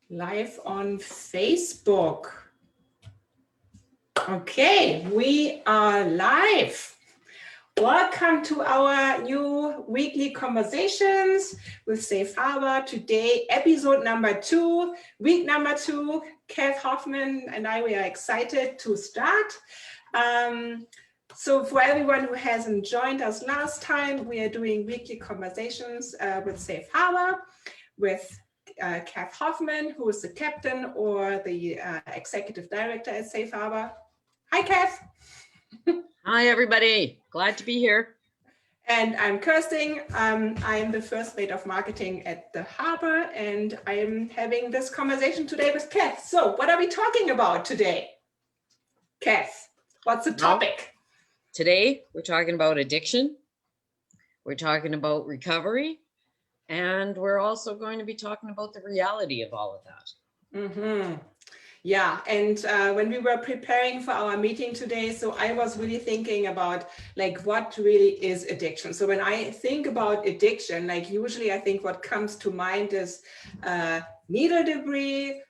Live on Facebook. Okay, we are live. Welcome to our new weekly conversations with Safe Harbor. Today, episode number 2, week number 2. Kath Hoffman and I, we are excited to start. So for everyone who hasn't joined us last time, we are doing weekly conversations with Safe Harbor, with Kath Hoffman, who is the captain or the executive director at Safe Harbor. Hi, Kath. Hi, everybody. Glad to be here. And I'm Kirsting. I'm the first lead of marketing at the Harbor, and I'm having this conversation today with Kath. So what are we talking about today? Kath, what's the topic? Today, we're talking about addiction. We're talking about recovery. And we're also going to be talking about the reality of all of that. Mm-hmm. Yeah, and when we were preparing for our meeting today, so I was really thinking about like what really is addiction. So when I think about addiction, like usually I think what comes to mind is needle debris,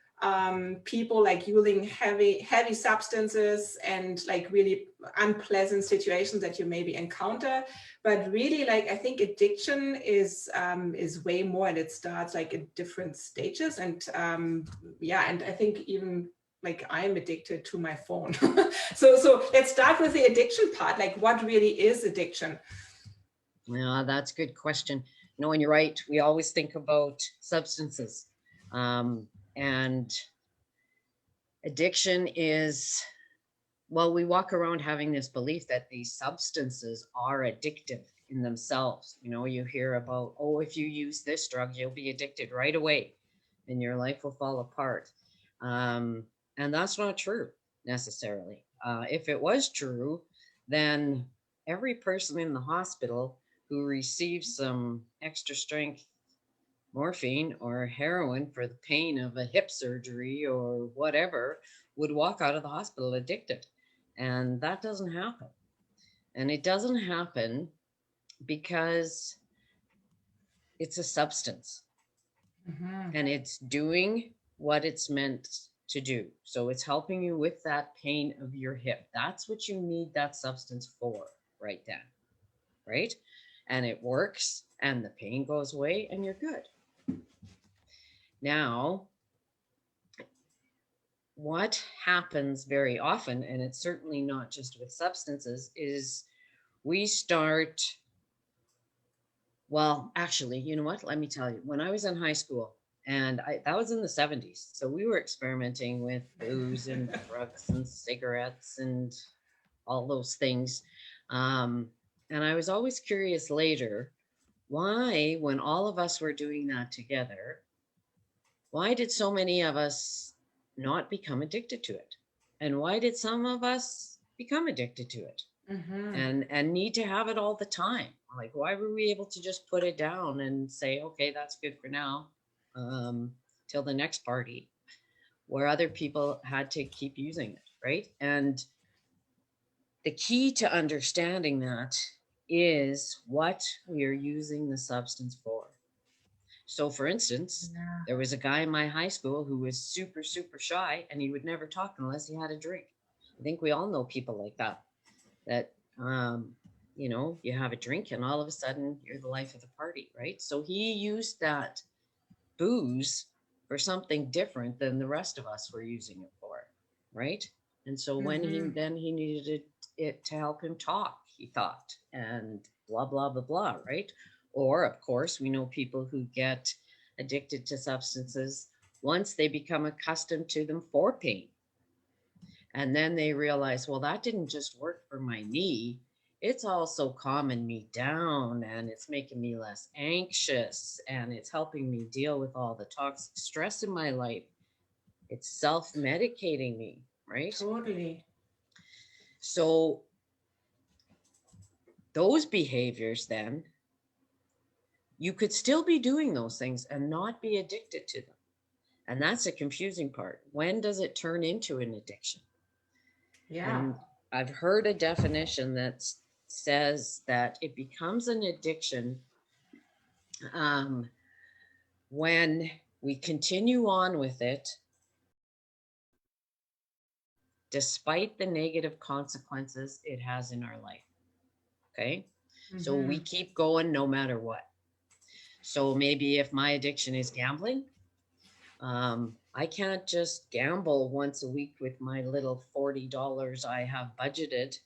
people like using heavy substances and like really unpleasant situations that you maybe encounter. But really, like I think addiction is way more, and it starts like at different stages. And yeah, and I think even like I'm addicted to my phone. so let's start with the addiction part. Like, what really is addiction? Yeah, that's a good question. No, and you're right. We always think about substances, and addiction is, well, we walk around having this belief that these substances are addictive in themselves. You know, you hear about, oh, if you use this drug, you'll be addicted right away and your life will fall apart. And that's not true necessarily. If it was true, then every person in the hospital who receives some extra strength morphine or heroin for the pain of a hip surgery or whatever would walk out of the hospital addicted. And that doesn't happen. And it doesn't happen because it's a substance and it's doing what it's meant to do. So it's helping you with that pain of your hip. That's what you need that substance for right then, right? And it works and the pain goes away and you're good. Now, what happens very often, and it's certainly not just with substances, is we start, well, actually, you know what? Let me tell you, when I was in high school, and that was in the 70s. So we were experimenting with booze and drugs and cigarettes and all those things. And I was always curious later, why, when all of us were doing that together, why did so many of us not become addicted to it? And why did some of us become addicted to it? And need to have it all the time? Like, why were we able to just put it down and say, okay, that's good for now, till the next party, where other people had to keep using it, right? And the key to understanding that is what we are using the substance for. So for instance, there was a guy in my high school who was super, super shy, and he would never talk unless he had a drink. I think we all know people like that, you know, you have a drink and all of a sudden you're the life of the party, right? So he used that booze for something different than the rest of us were using it for, right? And so when he needed it to help him talk, he thought, and blah, blah, blah, blah, right? Or, of course, we know people who get addicted to substances once they become accustomed to them for pain. And then they realize, well, that didn't just work for my knee. It's also calming me down and it's making me less anxious and it's helping me deal with all the toxic stress in my life. It's self-medicating me, right? Totally. So those behaviors, then, you could still be doing those things and not be addicted to them. And that's a confusing part. When does it turn into an addiction? Yeah. And I've heard a definition that says that it becomes an addiction When we continue on with it, despite the negative consequences it has in our life. Okay. So we keep going no matter what. So maybe if my addiction is gambling, I can't just gamble once a week with my little $40 I have budgeted,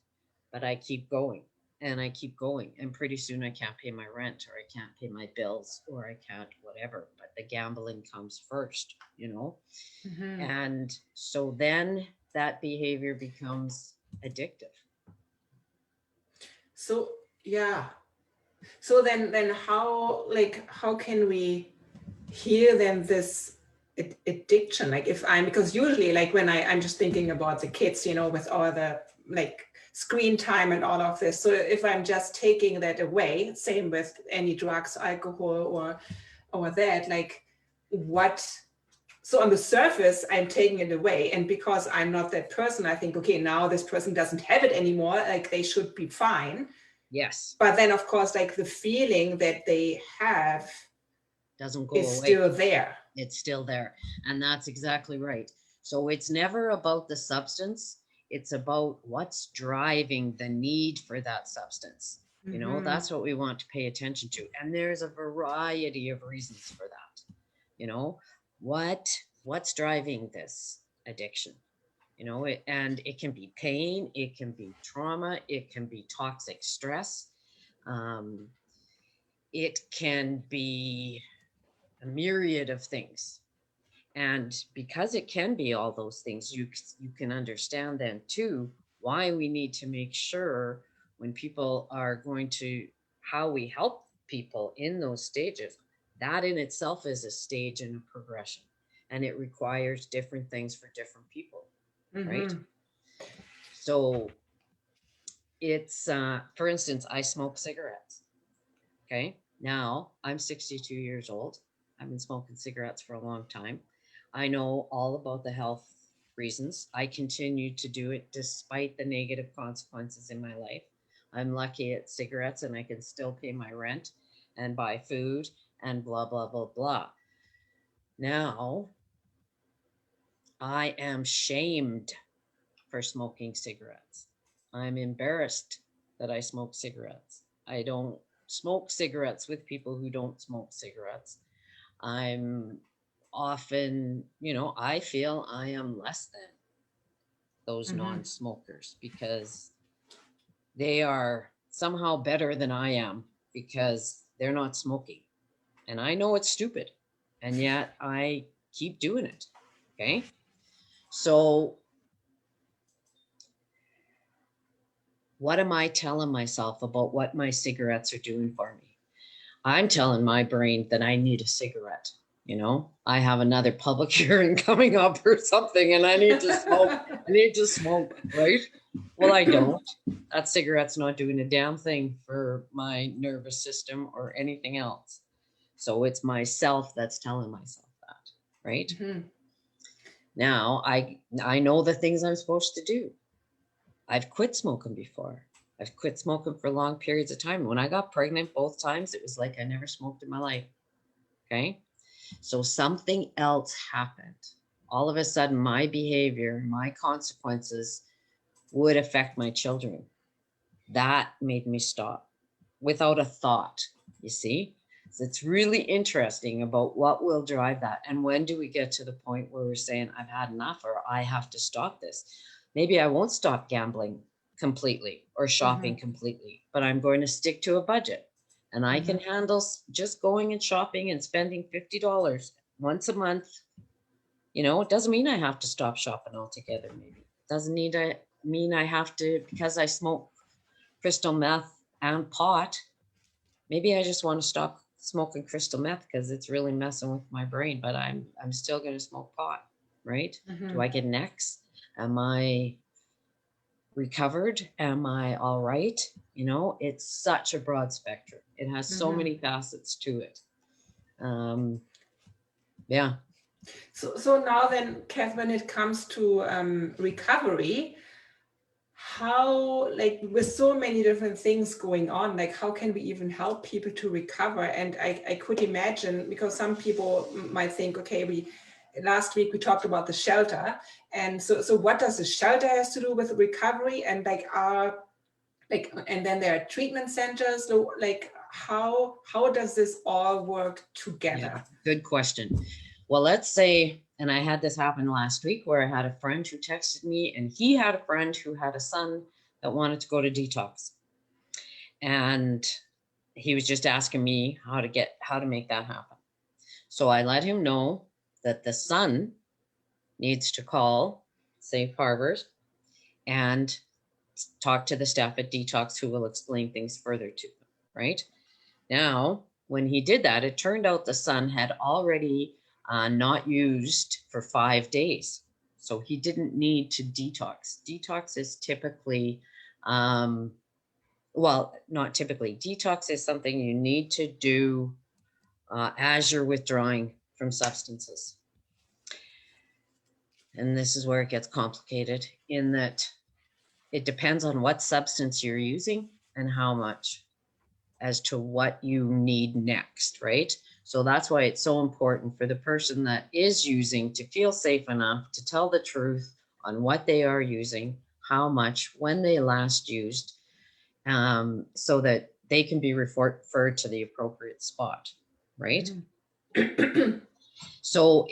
but I keep going and I keep going. And pretty soon I can't pay my rent, or I can't pay my bills, or I can't whatever. But the gambling comes first, you know? And so then that behavior becomes addictive. So, yeah. So then how can we hear then this addiction? Like if because usually like when I'm just thinking about the kids, you know, with all the like screen time and all of this. So if I'm just taking that away, same with any drugs, alcohol or that, like what, so on the surface, I'm taking it away. And because I'm not that person, I think, okay, now this person doesn't have it anymore, like they should be fine. Yes. But then of course, like the feeling that they have doesn't go is away. Still there. It's still there. And that's exactly right. So it's never about the substance. It's about what's driving the need for that substance. You know, that's what we want to pay attention to. And there's a variety of reasons for that. You know, what's driving this addiction? You know, and it can be pain, it can be trauma, it can be toxic stress. It can be a myriad of things. And because it can be all those things, you can understand then too why we need to make sure when people are going to, how we help people in those stages, that in itself is a stage and a progression, and it requires different things for different people, right? So it's for instance, I smoke cigarettes. Okay, now I'm 62 years old. I've been smoking cigarettes for a long time. I know all about the health reasons. I continue to do it despite the negative consequences in my life. I'm lucky at cigarettes and I can still pay my rent and buy food and blah, blah, blah, blah. Now, I am shamed for smoking cigarettes. I'm embarrassed that I smoke cigarettes. I don't smoke cigarettes with people who don't smoke cigarettes. I'm often, you know, I feel I am less than those non-smokers because they are somehow better than I am because they're not smoking. And I know it's stupid, and yet I keep doing it. Okay. So what am I telling myself about what my cigarettes are doing for me? I'm telling my brain that I need a cigarette. You know, I have another public hearing coming up or something, and I need to smoke. I need to smoke, right? Well, I don't. That cigarette's not doing a damn thing for my nervous system or anything else. So it's myself that's telling myself that, right? Now, I know the things I'm supposed to do. I've quit smoking before. I've quit smoking for long periods of time. When I got pregnant both times, it was like I never smoked in my life. Okay. So something else happened. All of a sudden, my behavior, my consequences would affect my children. That made me stop without a thought, you see? So it's really interesting about what will drive that. And when do we get to the point where we're saying, I've had enough, or I have to stop this? Maybe I won't stop gambling completely or shopping completely, but I'm going to stick to a budget. And I can handle just going and shopping and spending $50 once a month. You know, it doesn't mean I have to stop shopping altogether. Maybe it doesn't mean I have to, because I smoke crystal meth and pot. Maybe I just want to stop smoking crystal meth because it's really messing with my brain, but I'm still going to smoke pot, right? Do I get an X? Am I recovered? Am I all right? You know, it's such a broad spectrum. It has so many facets to it. Yeah. So now then, Kath, when it comes to recovery, how, like, with so many different things going on, like, how can we even help people to recover? And I could imagine, because some people might think, okay, last week we talked about the shelter, and so what does the shelter has to do with recovery? And and then there are treatment centers. So like, how does this all work together? Yeah, good question. Well, let's say, and I had this happen last week where I had a friend who texted me, and he had a friend who had a son that wanted to go to detox. And he was just asking me how to make that happen. So I let him know that the son needs to call Safe Harbors and talk to the staff at Detox, who will explain things further to them, right? Now, when he did that, it turned out the son had already not used for 5 days. So he didn't need to detox. Detox is typically, well, not typically. Detox is something you need to do as you're withdrawing from substances. And this is where it gets complicated, in that it depends on what substance you're using and how much, as to what you need next, right? So that's why it's so important for the person that is using to feel safe enough to tell the truth on what they are using, how much, when they last used, so that they can be referred to the appropriate spot, right? Mm-hmm. So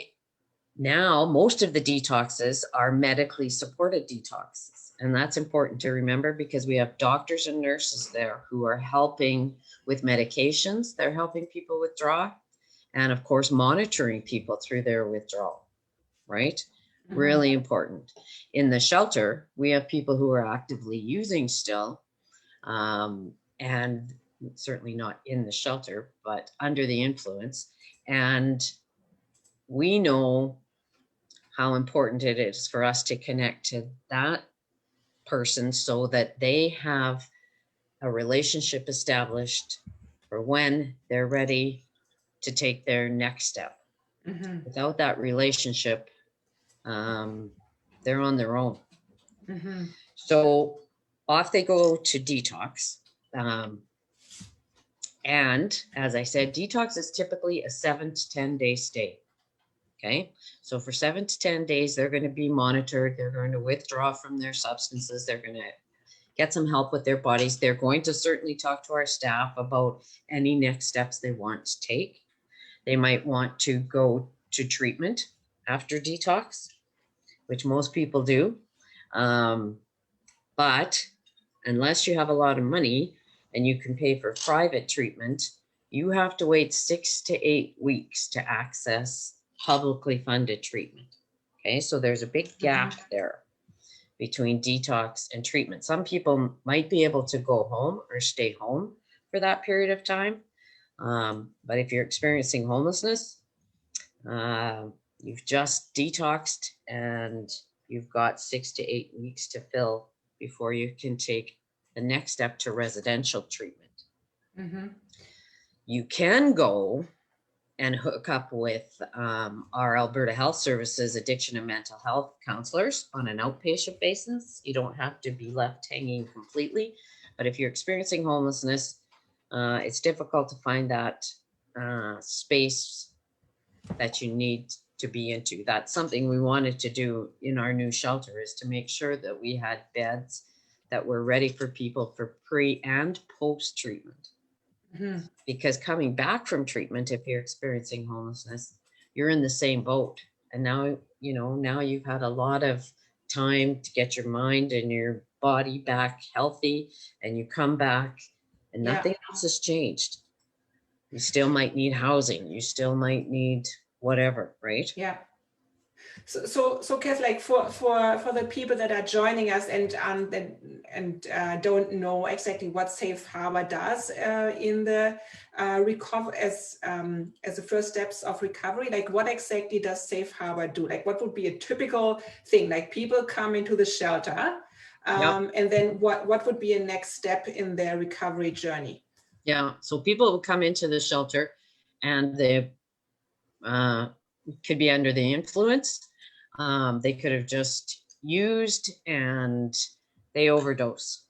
now most of the detoxes are medically supported detoxes. And that's important to remember, because we have doctors and nurses there who are helping with medications. They're helping people withdraw, and of course, monitoring people through their withdrawal, right? Mm-hmm. Really important. In the shelter, we have people who are actively using still, and certainly not in the shelter, but under the influence. And we know how important it is for us to connect to that person so that they have a relationship established for when they're ready to take their next step. Mm-hmm. Without that relationship, they're on their own. Mm-hmm. So off they go to detox. And as I said, detox is typically a 7 to 10 day stay. Okay, so for 7 to 10 days, they're going to be monitored. They're going to withdraw from their substances. They're going to get some help with their bodies. They're going to certainly talk to our staff about any next steps they want to take. They might want to go to treatment after detox, which most people do. But unless you have a lot of money and you can pay for private treatment, you have to wait 6 to 8 weeks to access publicly funded treatment. Okay, so there's a big gap there between detox and treatment. Some people might be able to go home or stay home for that period of time. But if you're experiencing homelessness, you've just detoxed and you've got 6 to 8 weeks to fill before you can take the next step to residential treatment. Mm-hmm. You can go and hook up with our Alberta Health Services addiction and mental health counselors on an outpatient basis. You don't have to be left hanging completely, but if you're experiencing homelessness, it's difficult to find that space that you need to be into. That's something we wanted to do in our new shelter, is to make sure that we had beds that were ready for people for pre and post treatment. Mm-hmm. Because coming back from treatment, if you're experiencing homelessness, you're in the same boat. And now, now you've had a lot of time to get your mind and your body back healthy, and you come back and nothing else has changed. You still might need housing. You still might need whatever, right? Yeah. So Kev, like for the people that are joining us and don't know exactly what Safe Harbor does in the recover as the first steps of recovery, like what exactly does Safe Harbor do? Like what would be a typical thing? Like people come into the shelter, and then what would be a next step in their recovery journey? Yeah, so people will come into the shelter and they could be under the influence. They could have just used and they overdose.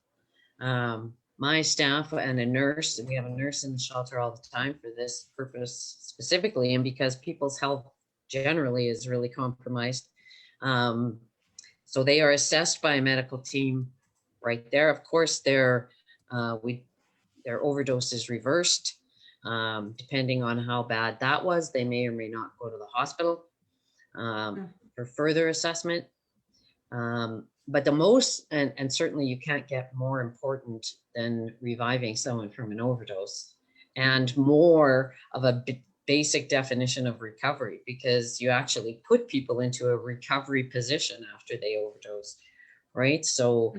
My staff and a nurse, we have a nurse in the shelter all the time for this purpose specifically, and because people's health generally is really compromised. So they are assessed by a medical team right there. Of course, their overdose is reversed. Depending on how bad that was, they may or may not go to the hospital for further assessment. But the most, and certainly you can't get more important than reviving someone from an overdose, and more of a basic definition of recovery, because you actually put people into a recovery position after they overdose, right? So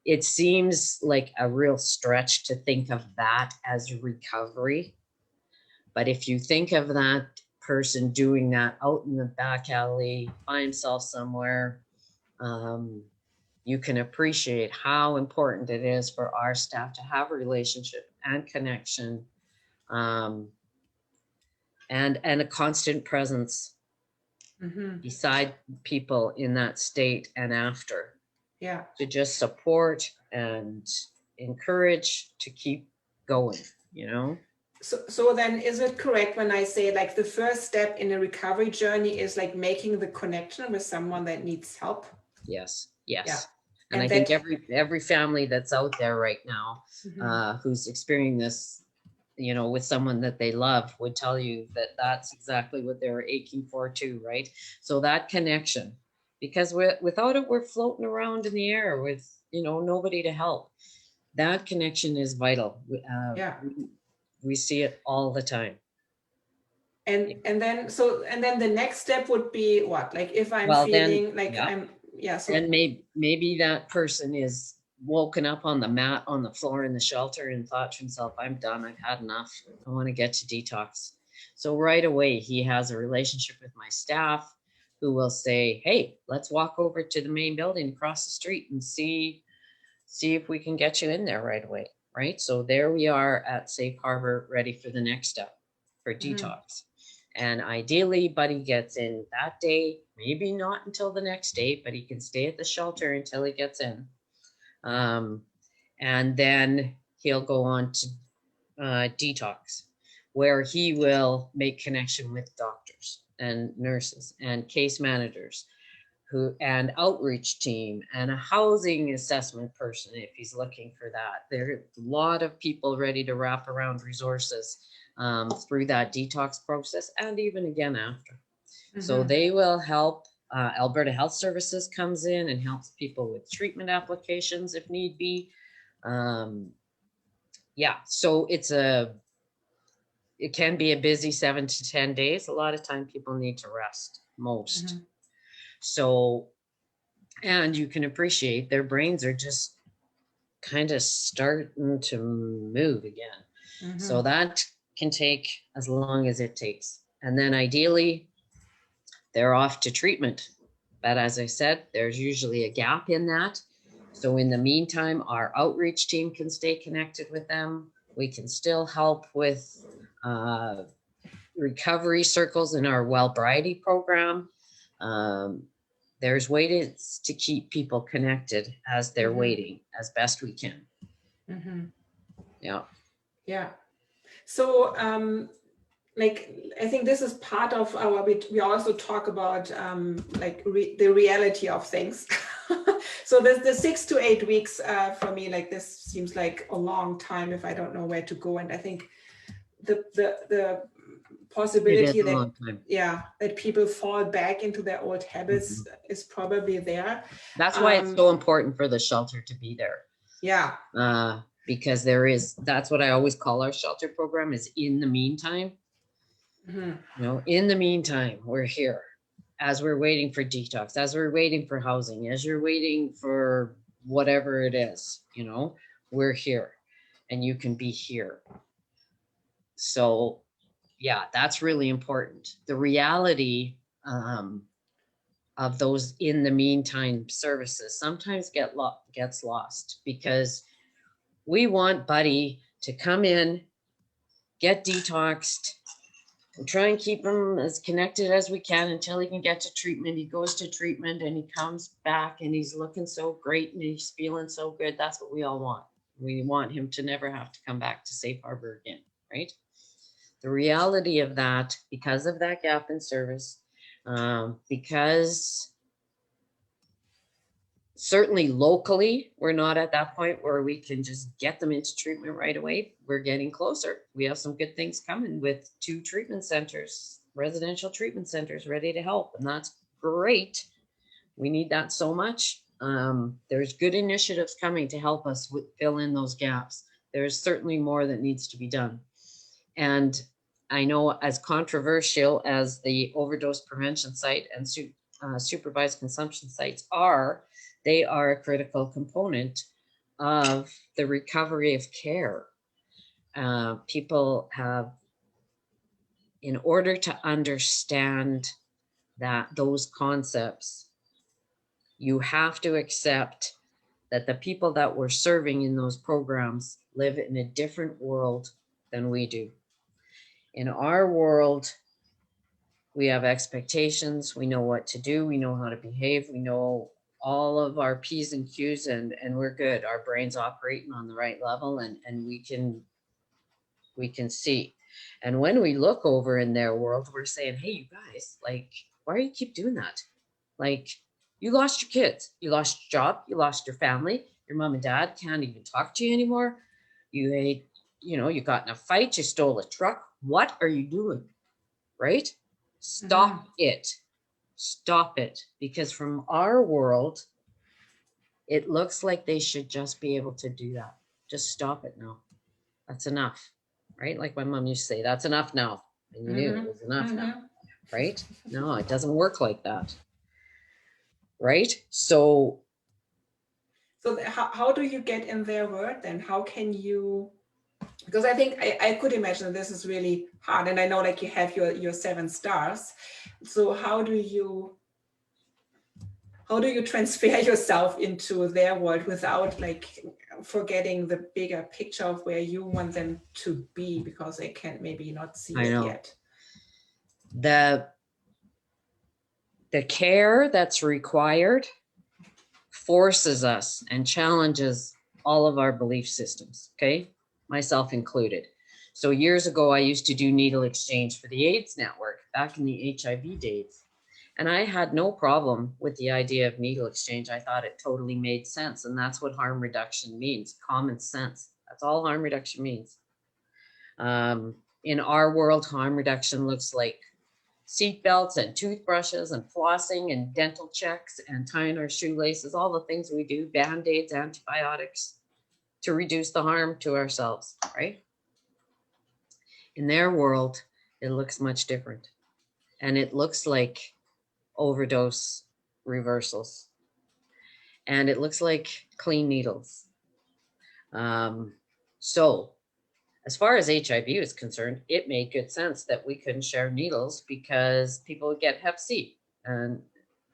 it seems like a real stretch to think of that as recovery. But if you think of that person doing that out in the back alley by himself somewhere, you can appreciate how important it is for our staff to have a relationship and connection, and a constant presence beside people in that state and after. Yeah. To just support and encourage to keep going, you know? So then is it correct when I say like the first step in a recovery journey is like making the connection with someone that needs help? Yes. Yeah. And I think every family that's out there right now, who's experiencing this, you know, with someone that they love, would tell you that that's exactly what they're aching for too, right? So that connection, because without it, we're floating around in the air with, you know, nobody to help. That connection is vital. We see it all the time. And then the next step would be what? Like if I'm feeling like I'm, so. And maybe that person is woken up on the mat on the floor in the shelter and thought to himself, I'm done, I've had enough, I want to get to detox. So right away he has a relationship with my staff who will say, hey, let's walk over to the main building across the street and see if we can get you in there right away, right? So there we are at Safe Harbor, ready for the next step for detox. And ideally, Buddy gets in that day, maybe not until the next day, but he can stay at the shelter until he gets in. And then he'll go on to detox, where he will make connection with doctors and nurses and case managers and outreach team and a housing assessment person if he's looking for that. There are a lot of people ready to wrap around resources through that detox process and even again after. So they will help. Alberta Health Services comes in and helps people with treatment applications if need be. So it can be a busy 7 to 10 days. A lot of time people need to rest most. So, and you can appreciate their brains are just kind of starting to move again. So that can take as long as it takes. And then ideally, they're off to treatment. But as I said, there's usually a gap in that. So in the meantime, our outreach team can stay connected with them. We can still help with recovery circles in our Wellbriety program. There's ways to keep people connected as they're waiting as best we can. Yeah. So I think this is part of our, we also talk about the reality of things. So there's the 6 to 8 weeks for me, like this seems like a long time if I don't know where to go. And I think the possibility that people fall back into their old habits is probably there. That's why it's so important for the shelter to be there. Yeah. Because that's what I always call our shelter program is in the meantime. You know, in the meantime, we're here as we're waiting for detox, as we're waiting for housing, as you're waiting for whatever it is, you know, we're here and you can be here. So yeah, that's really important. The reality of those in the meantime services sometimes gets lost because we want Buddy to come in, get detoxed, try and keep him as connected as we can until he can get to treatment. He goes to treatment and he comes back and he's looking so great and he's feeling so good. That's what we all want. We want him to never have to come back to Safe Harbor again, right? The reality of that, because of that gap in service, because certainly locally, we're not at that point where we can just get them into treatment right away. We're getting closer. We have some good things coming with 2 treatment centers, residential treatment centers ready to help. And that's great. We need that so much. There's good initiatives coming to help us fill in those gaps. There's certainly more that needs to be done. And I know as controversial as the overdose prevention site and supervised consumption sites are, they are a critical component of the recovery of care. People have, in order to understand those concepts, you have to accept that the people that we're serving in those programs live in a different world than we do. In our world, we have expectations, we know what to do, we know how to behave, we know all of our P's and Q's, and we're good. Our brain's operating on the right level, and we can see. And when we look over in their world, we're saying, hey, you guys, like, why do you keep doing that? Like, you lost your kids, you lost your job, you lost your family, your mom and dad can't even talk to you anymore. You got in a fight, you stole a truck. What are you doing? Right? Stop it. Stop it. Because from our world, it looks like they should just be able to do that. Just stop it now. That's enough. Right? Like my mom used to say, that's enough now. And you knew it was enough now. Right? No, it doesn't work like that. Right? So how do you get in their world then? How can you, because I think I could imagine this is really hard, and I know like you have your 7 stars. So how do you transfer yourself into their world without like forgetting the bigger picture of where you want them to be, because they can't maybe not see it yet? The care that's required forces us and challenges all of our belief systems, okay? Myself included. So years ago, I used to do needle exchange for the AIDS network back in the HIV days. And I had no problem with the idea of needle exchange. I thought it totally made sense. And that's what harm reduction means, common sense. That's all harm reduction means. In our world, harm reduction looks like seat belts and toothbrushes and flossing and dental checks and tying our shoelaces, all the things we do, Band-Aids, antibiotics, to reduce the harm to ourselves, right? In their world, it looks much different. And it looks like overdose reversals. And it looks like clean needles. So as far as HIV is concerned, it made good sense that we couldn't share needles because people would get Hep C. And,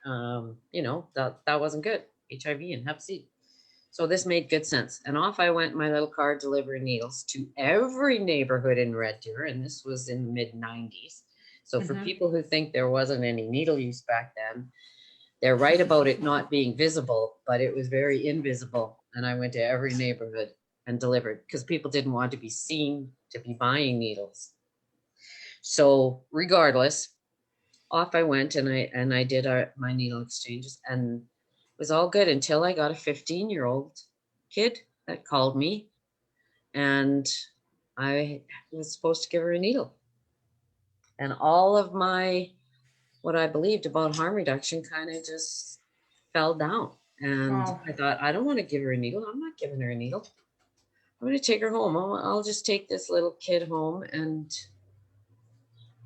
that wasn't good, HIV and Hep C. So this made good sense. And off I went in my little car delivering needles to every neighborhood in Red Deer. And this was in the mid-90s. So for people who think there wasn't any needle use back then, they're right about it not being visible, but it was very invisible. And I went to every neighborhood and delivered because people didn't want to be seen to be buying needles. So regardless, off I went and I did my needle exchanges, and it was all good until I got a 15-year-old kid that called me, and I was supposed to give her a needle. And all of what I believed about harm reduction kind of just fell down. And I thought, I don't want to give her a needle. I'm not giving her a needle. I'm going to take her home. I'll just take this little kid home and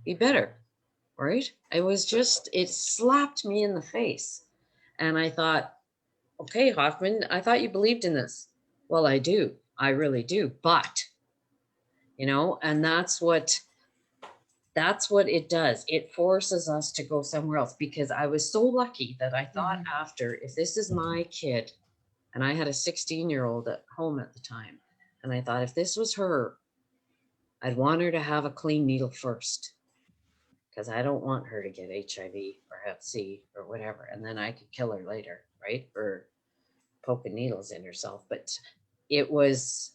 be better, right? It slapped me in the face. And I thought, okay, Hoffman, I thought you believed in this. Well, I do. I really do. But, and that's what it does. It forces us to go somewhere else, because I was so lucky that I thought after, if this is my kid, and I had a 16-year-old at home at the time, and I thought if this was her, I'd want her to have a clean needle first. because I don't want her to get HIV or Hep C or whatever, and then I could kill her later, right? For poking needles in herself. But it was,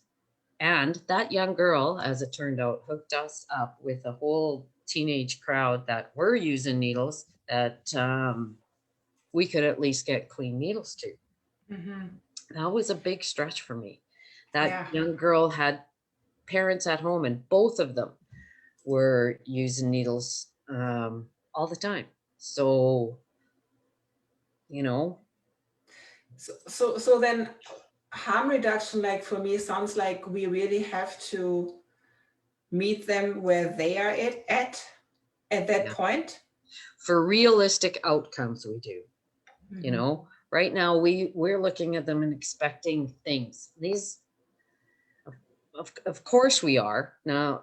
and that young girl, as it turned out, hooked us up with a whole teenage crowd that were using needles that we could at least get clean needles to. That was a big stretch for me. That young girl had parents at home, and both of them were using needles all the time. So, you know. So then harm reduction, like for me, sounds like we really have to meet them where they are at that point. For realistic outcomes, we do. You know, right now we're looking at them and expecting things. These, of course we are now,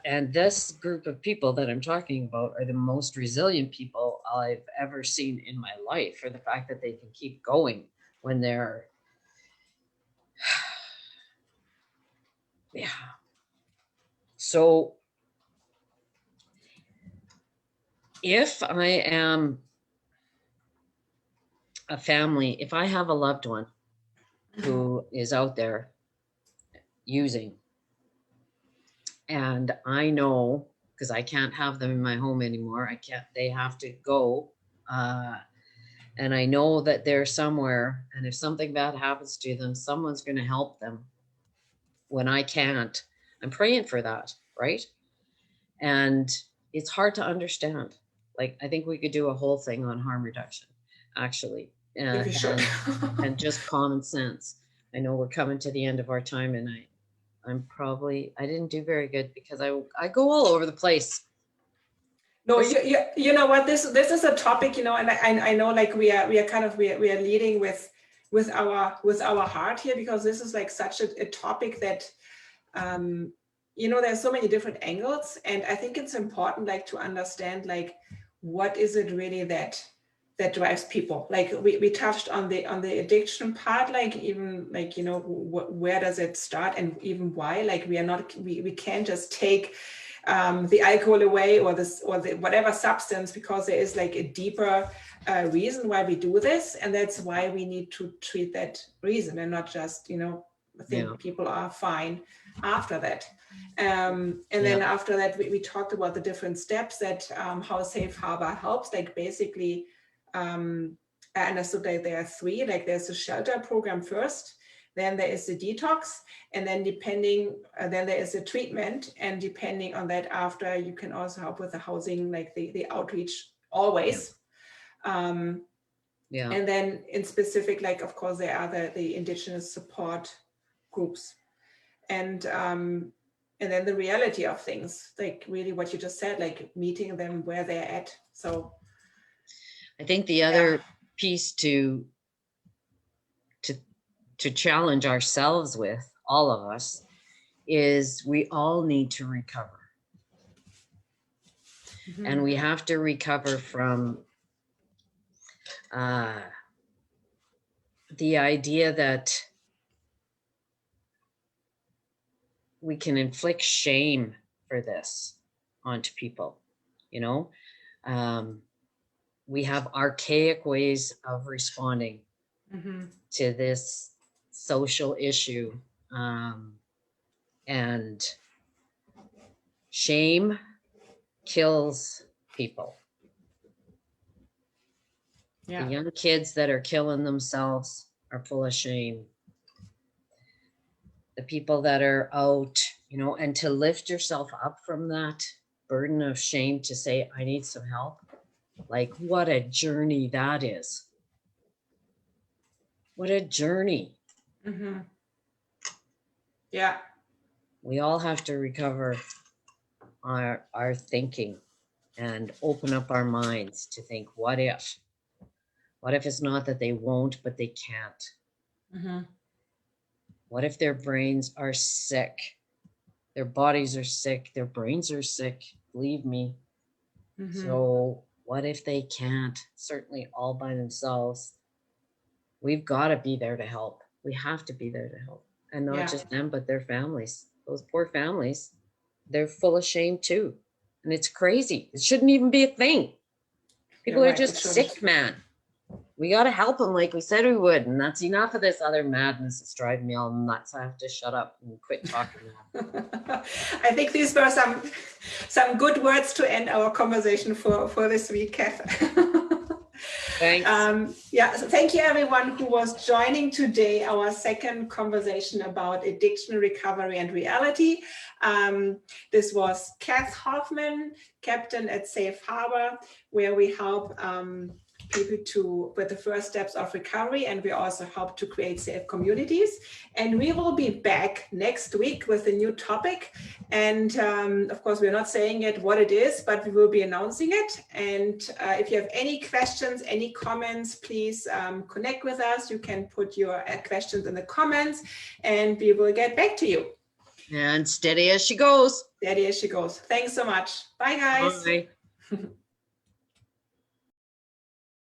and this group of people that I'm talking about are the most resilient people I've ever seen in my life, for the fact that they can keep going when they're, yeah. So if I am a family, if I have a loved one who is out there using, and I know, because I can't have them in my home anymore, they have to go, and I know that they're somewhere, and if something bad happens to them, someone's going to help them when I can't. I'm praying for that, right? And it's hard to understand. Like, I think we could do a whole thing on harm reduction, actually, and just common sense. I know we're coming to the end of our time, and I didn't do very good because I go all over the place. No, you know what, this is a topic, you know, and I know, like, we are leading with our heart here, because this is like such a topic that you know, there's so many different angles, and I think it's important, like, to understand, like, what is it really that drives people. Like, we touched on the addiction part, like, even, like, you know, where does it start, and even why. Like, we can't just take the alcohol away, or the whatever substance, because there is, like, a deeper reason why we do this, and that's why we need to treat that reason, and not just, you know, think people are fine after that. And then after that, we talked about the different steps that how Safe Harbor helps. Like, basically, I understood that there are three. Like, there's a shelter program first, then there is the detox, and then then there is a treatment, and depending on that, after, you can also help with the housing, like the outreach always. And then in specific, like, of course, there are the Indigenous support groups, and then the reality of things, like, really what you just said, like, meeting them where they're at. So I think the other piece to challenge ourselves with, all of us, is we all need to recover. And we have to recover from the idea that we can inflict shame for this onto people. You know, we have archaic ways of responding to this social issue, and shame kills people. The young kids that are killing themselves are full of shame. The people that are out, you know, and to lift yourself up from that burden of shame to say, I need some help. Like, what a journey that is. What a journey. Yeah. We all have to recover our thinking and open up our minds to think, what if? What if it's not that they won't, but they can't? What if their brains are sick? Their bodies are sick. Their brains are sick. Believe me. So what if they can't? Certainly all by themselves. We've got to be there to help. We have to be there to help. And not just them, but their families. Those poor families, they're full of shame too. And it's crazy. It shouldn't even be a thing. People You're are right, it just shouldn't. sick, man. We got to help them like we said we would. And that's enough of this other madness. It's driving me all nuts. I have to shut up and quit talking now. I think these were some good words to end our conversation for this week, Kath. Thanks. Yeah, so thank you everyone who was joining today, our second conversation about addiction recovery and reality. This was Kath Hoffman, captain at Safe Harbor, where we help people with the first steps of recovery, and we also help to create safe communities. And we will be back next week with a new topic. And of course, we're not saying yet what it is, but we will be announcing it. And if you have any questions, any comments, please connect with us. You can put your questions in the comments and we will get back to you. And steady as she goes. Steady as she goes. Thanks so much. Bye, guys. Bye.